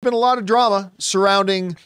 been a lot of drama surrounding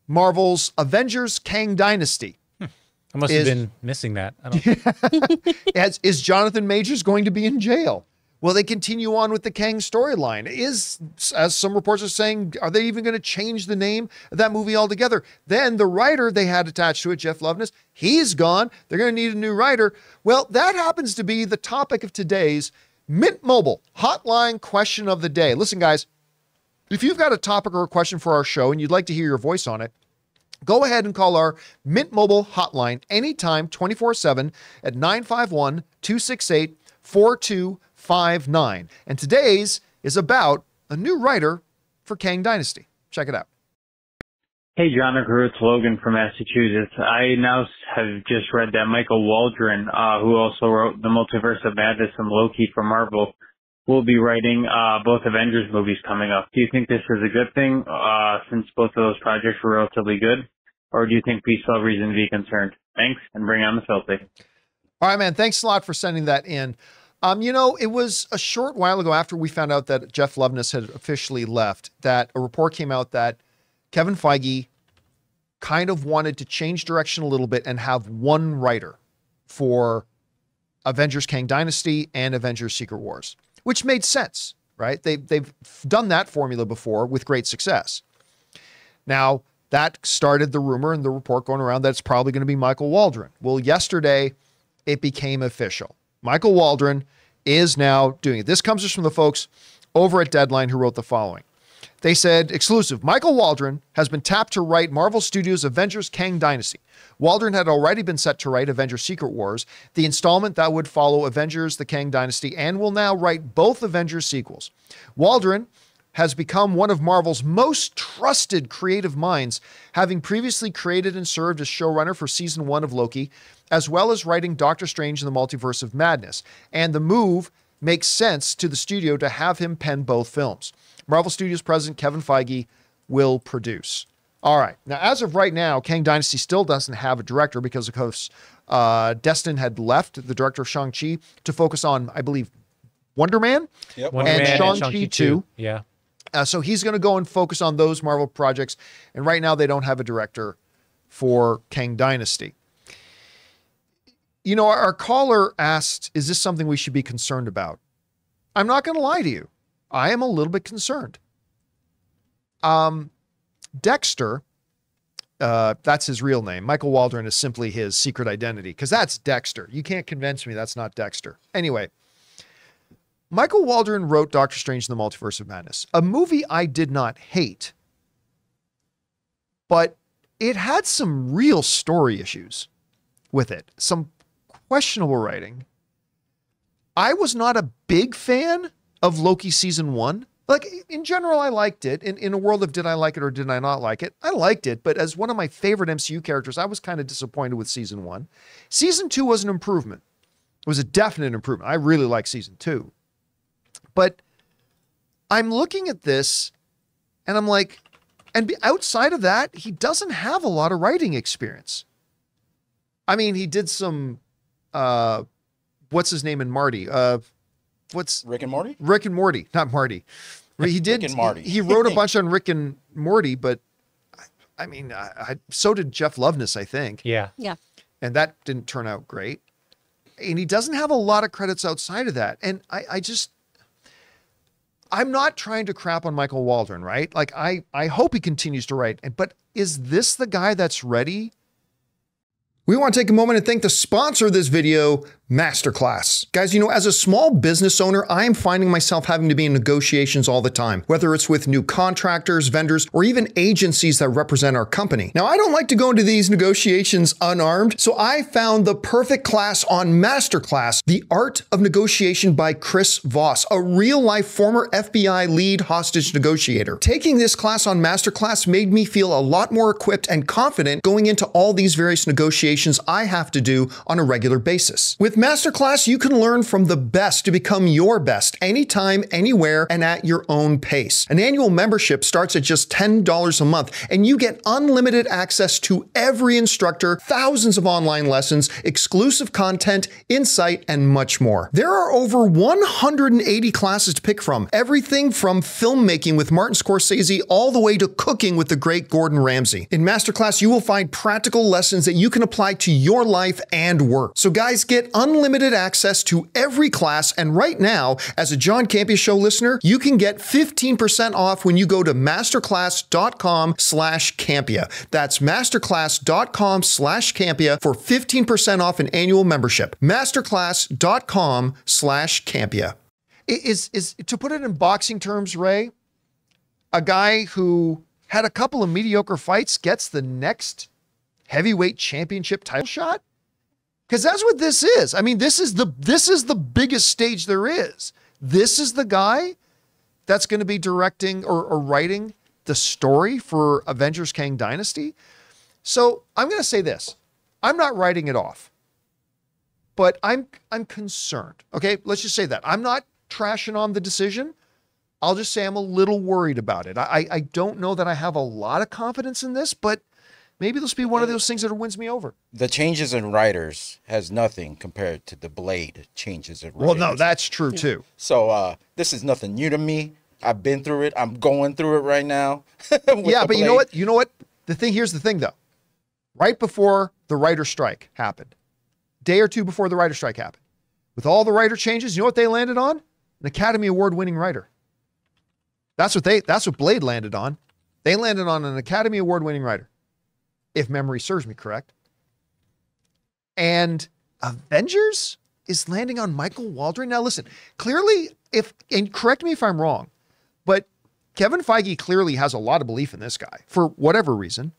Marvel's Avengers Kang Dynasty. I must have been missing that. I don't... Is Jonathan Majors going to be in jail? Will they continue on with the Kang storyline? As some reports are saying, are they even going to change the name of that movie altogether? Then the writer they had attached to it, Jeff Loveness, he's gone. They're going to need a new writer. Well, that happens to be the topic of today's Mint Mobile Hotline Question of the Day. Listen, guys, if you've got a topic or a question for our show and you'd like to hear your voice on it, go ahead and call our Mint Mobile hotline anytime, 24/7 at 951-268-4259. And today's is about a new writer for Kang Dynasty. Check it out. Hey, John and crew, it's Logan from Massachusetts. I now have just read that Michael Waldron, who also wrote The Multiverse of Madness and Loki for Marvel, will be writing both Avengers movies coming up. Do you think this is a good thing, since both of those projects were relatively good? Or do you think we still have reason to be concerned? Thanks, and bring on the filthy. All right, man. Thanks a lot for sending that in. You know, it was a short while ago after we found out that Jeff Loveness had officially left that a report came out that Kevin Feige kind of wanted to change direction a little bit and have one writer for Avengers Kang Dynasty and Avengers Secret Wars, which made sense, right? They've done that formula before with great success. Now, that started the rumor and the report going around that it's probably going to be Michael Waldron. Well, yesterday, it became official. Michael Waldron is now doing it. This comes just from the folks over at Deadline who wrote the following. They said, exclusive, Michael Waldron has been tapped to write Marvel Studios' Avengers Kang Dynasty. Waldron had already been set to write Avengers Secret Wars, the installment that would follow Avengers the Kang Dynasty, and will now write both Avengers sequels. Waldron has become one of Marvel's most trusted creative minds, having previously created and served as showrunner for season 1 of Loki, as well as writing Doctor Strange in the Multiverse of Madness. And the move makes sense to the studio to have him pen both films. Marvel Studios president Kevin Feige will produce. All right. Now, as of right now, Kang Dynasty still doesn't have a director because, of course, Destin had left, the director of Shang-Chi, to focus on, I believe, Wonder Man, Yep. and Shang-Chi 2. Yeah. So he's going to go and focus on those Marvel projects. And right now, they don't have a director for Kang Dynasty. You know, our caller asked, is this something we should be concerned about? I'm not going to lie to you. I am a little bit concerned. Dexter, that's his real name. Michael Waldron is simply his secret identity, because that's Dexter. You can't convince me that's not Dexter. Anyway, Michael Waldron wrote Doctor Strange in the Multiverse of Madness, a movie I did not hate, but it had some real story issues with it, some questionable writing. I was not a big fan of Loki season 1. Like, in general, I liked it. In a world of did I like it or did I not like it, I liked it. But as one of my favorite MCU characters, I was kind of disappointed with season 1. Season 2 was an improvement. It was a definite improvement. I really like season 2. But I'm looking at this and I'm like, and outside of that, he doesn't have a lot of writing experience. I mean, he did some, what's his name in Marty? What's Rick and Morty? Rick and Morty, not Marty. He did. Rick and Morty. He wrote a bunch on Rick and Morty, but I mean, so did Jeff Loveness, I think. Yeah. Yeah. And that didn't turn out great. And he doesn't have a lot of credits outside of that. And I'm not trying to crap on Michael Waldron, right? Like, I hope he continues to write. But is this the guy that's ready? We want to take a moment and thank the sponsor of this video, MasterClass. Guys, you know, as a small business owner, I am finding myself having to be in negotiations all the time, whether it's with new contractors, vendors, or even agencies that represent our company. Now, I don't like to go into these negotiations unarmed, so I found the perfect class on MasterClass, The Art of Negotiation by Chris Voss, a real-life former FBI lead hostage negotiator. Taking this class on MasterClass made me feel a lot more equipped and confident going into all these various negotiations I have to do on a regular basis. With MasterClass, you can learn from the best to become your best anytime, anywhere, and at your own pace. An annual membership starts at just $10 a month, and you get unlimited access to every instructor, thousands of online lessons, exclusive content, insight, and much more. There are over 180 classes to pick from, everything from filmmaking with Martin Scorsese all the way to cooking with the great Gordon Ramsay. In MasterClass, you will find practical lessons that you can apply to your life and work. So guys, get unlimited access to every class, and right now, as a John Campea Show listener, you can get 15% off when you go to masterclass.com/Campea. That's masterclass.com/Campea for 15% off an annual membership. Masterclass.com/Campea. Is to put it in boxing terms, Ray, a guy who had a couple of mediocre fights gets the next heavyweight championship title shot? Because that's what this is. I mean, this is the biggest stage there is. This is the guy that's going to be directing or writing the story for Avengers Kang Dynasty. So I'm going to say this. I'm not writing it off, but I'm concerned. Okay, let's just say that. I'm not trashing on the decision. I'll just say I'm a little worried about it. I don't know that I have a lot of confidence in this, but maybe this will be one of those things that wins me over. The changes in writers has nothing compared to the Blade changes in writers. Well, no, that's true too. So this is nothing new to me. I've been through it. I'm going through it right now. Yeah, but you know what? You know what? Here's the thing though. Right before the writer strike happened, day or two before the writer strike happened, with all the writer changes, you know what they landed on? An Academy Award winning writer. That's what Blade landed on. They landed on an Academy Award winning writer, if memory serves me correct. And Avengers is landing on Michael Waldron. Now listen, clearly, and correct me if I'm wrong, but Kevin Feige clearly has a lot of belief in this guy for whatever reason,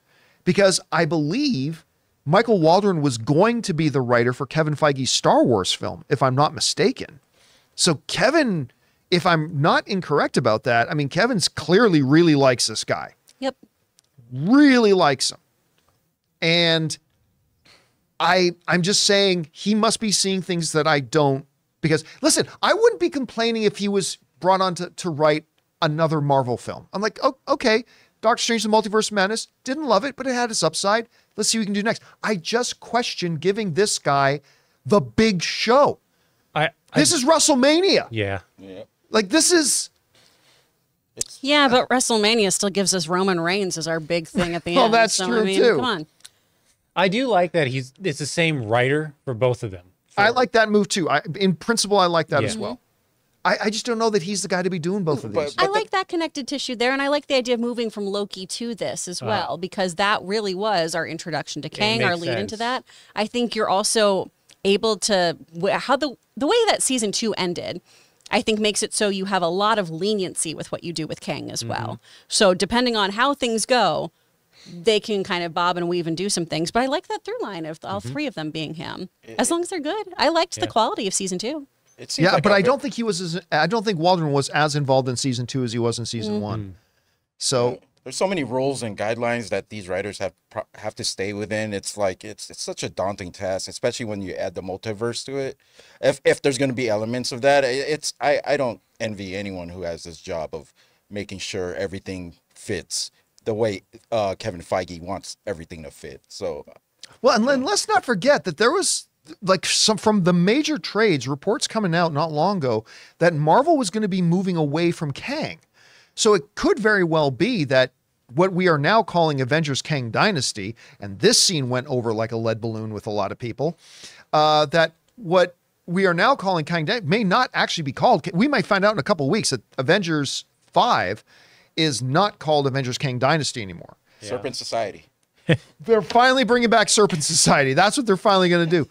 because I believe Michael Waldron was going to be the writer for Kevin Feige's Star Wars film, if I'm not mistaken. So Kevin, if I'm not incorrect about that, I mean, Kevin's clearly really likes this guy. Yep. Really likes him. And I'm just saying he must be seeing things that I don't, because listen, I wouldn't be complaining if he was brought on to write another Marvel film. I'm like, oh, okay, Doctor Strange, the Multiverse of Madness, didn't love it, but it had its upside. Let's see what we can do next. I just question giving this guy the big show. This is WrestleMania. Yeah. Like this is. Yeah, but WrestleMania still gives us Roman Reigns as our big thing at the end. Well, that's true too. Come on. I do like that it's the same writer for both of them. I like that move too. In principle, I like that as well. I just don't know that he's the guy to be doing both of these. I like that connected tissue there, and I like the idea of moving from Loki to this as well, because that really was our introduction to Kang, our lead into that. I think you're also able to, the way that season 2 ended, I think makes it so you have a lot of leniency with what you do with Kang as well. So depending on how things go, they can kind of bob and weave and do some things. But I like that through line of all three of them being him, as long as they're good. I liked the quality of season 2. Like but I don't think I don't think Waldron was as involved in season 2 as he was in season 1. So there's so many rules and guidelines that these writers have to stay within. It's like it's such a daunting task, especially when you add the multiverse to it. If there's going to be elements of that, I don't envy anyone who has this job of making sure everything fits the way Kevin Feige wants everything to fit. So, well, and let's not forget that there was like some from the major trades reports coming out not long ago that Marvel was going to be moving away from Kang. So it could very well be that what we are now calling Avengers Kang Dynasty, and this scene went over like a lead balloon with a lot of people, that what we are now calling Kang Dynasty may not actually be called. We might find out in a couple of weeks that Avengers 5 is not called Avengers Kang Dynasty anymore. Yeah. Serpent Society. They're finally bringing back Serpent Society. That's what they're finally going to do.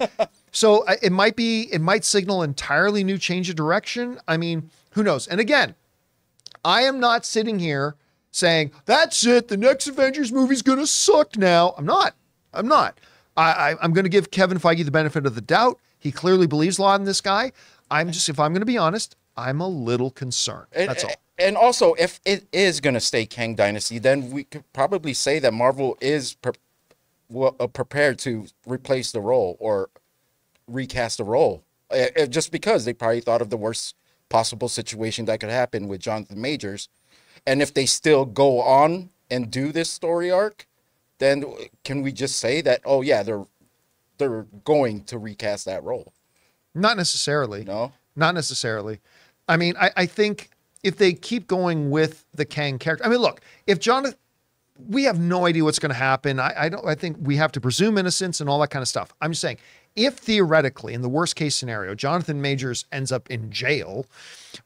So it might signal entirely new change of direction. I mean, who knows? And again, I am not sitting here saying, that's it, the next Avengers movie's going to suck now. I'm not. I'm going to give Kevin Feige the benefit of the doubt. He clearly believes a lot in this guy. If I'm going to be honest, I'm a little concerned. That's all. And also, if it is going to stay Kang Dynasty, then we could probably say that Marvel is prepared to replace the role or recast the role Just because they probably thought of the worst possible situation that could happen with Jonathan Majors. And if they still go on and do this story arc, then can we just say that, oh yeah, they're going to recast that role? Not necessarily. No, not necessarily. I mean, I think if they keep going with the Kang character, I mean, look, if Jonathan, we have no idea what's going to happen. I think we have to presume innocence and all that kind of stuff. I'm just saying, if theoretically, in the worst case scenario, Jonathan Majors ends up in jail,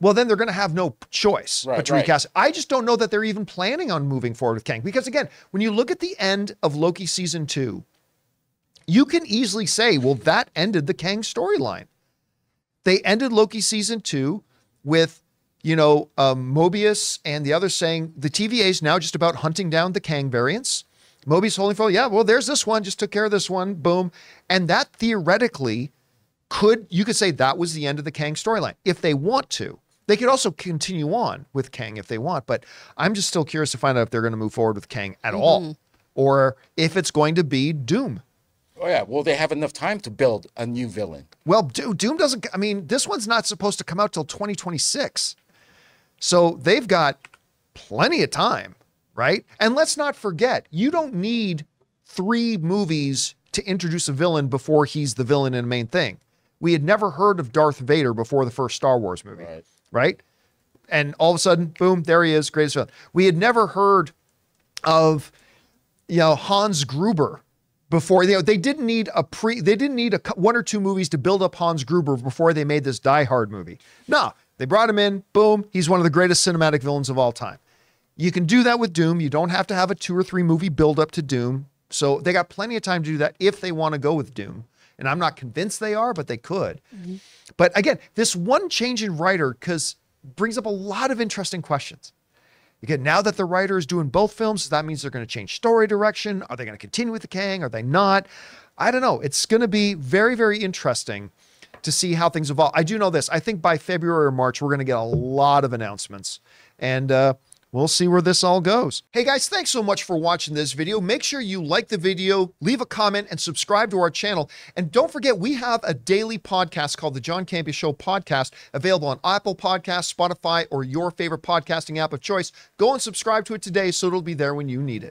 well, then they're going to have no choice but to recast. I just don't know that they're even planning on moving forward with Kang. Because again, when you look at the end of Loki season 2, you can easily say, well, that ended the Kang storyline. They ended Loki season 2 with, Mobius and the others saying the TVA is now just about hunting down the Kang variants. Mobius holding for, yeah, well, there's this one, just took care of this one, boom. And that theoretically you could say that was the end of the Kang storyline. If they want to, they could also continue on with Kang if they want, but I'm just still curious to find out if they're going to move forward with Kang at all, or if it's going to be Doom. Oh yeah, well, they have enough time to build a new villain. Well, Doom doesn't, I mean, this one's not supposed to come out till 2026. So they've got plenty of time, right? And let's not forget, you don't need 3 movies to introduce a villain before he's the villain in the main thing. We had never heard of Darth Vader before the first Star Wars movie, right? And all of a sudden, boom, there he is, greatest villain. We had never heard of, Hans Gruber before. They didn't need one or two movies to build up Hans Gruber before they made this Die Hard movie. No, they brought him in, boom, he's one of the greatest cinematic villains of all time. You can do that with Doom. You don't have to have a 2 or 3 movie build up to Doom. So they got plenty of time to do that if they want to go with Doom. And I'm not convinced they are, but they could. But again, this one change in writer brings up a lot of interesting questions. Again, now that the writer is doing both films, that means they're going to change story direction. Are they going to continue with the Kang? Are they not? I don't know. It's going to be very, very interesting to see how things evolve. I do know this. I think by February or March, we're going to get a lot of announcements. And we'll see where this all goes. Hey guys, thanks so much for watching this video. Make sure you like the video, leave a comment, and subscribe to our channel. And don't forget, we have a daily podcast called the John Campea Show podcast, available on Apple Podcasts, Spotify, or your favorite podcasting app of choice. Go and subscribe to it today so it'll be there when you need it.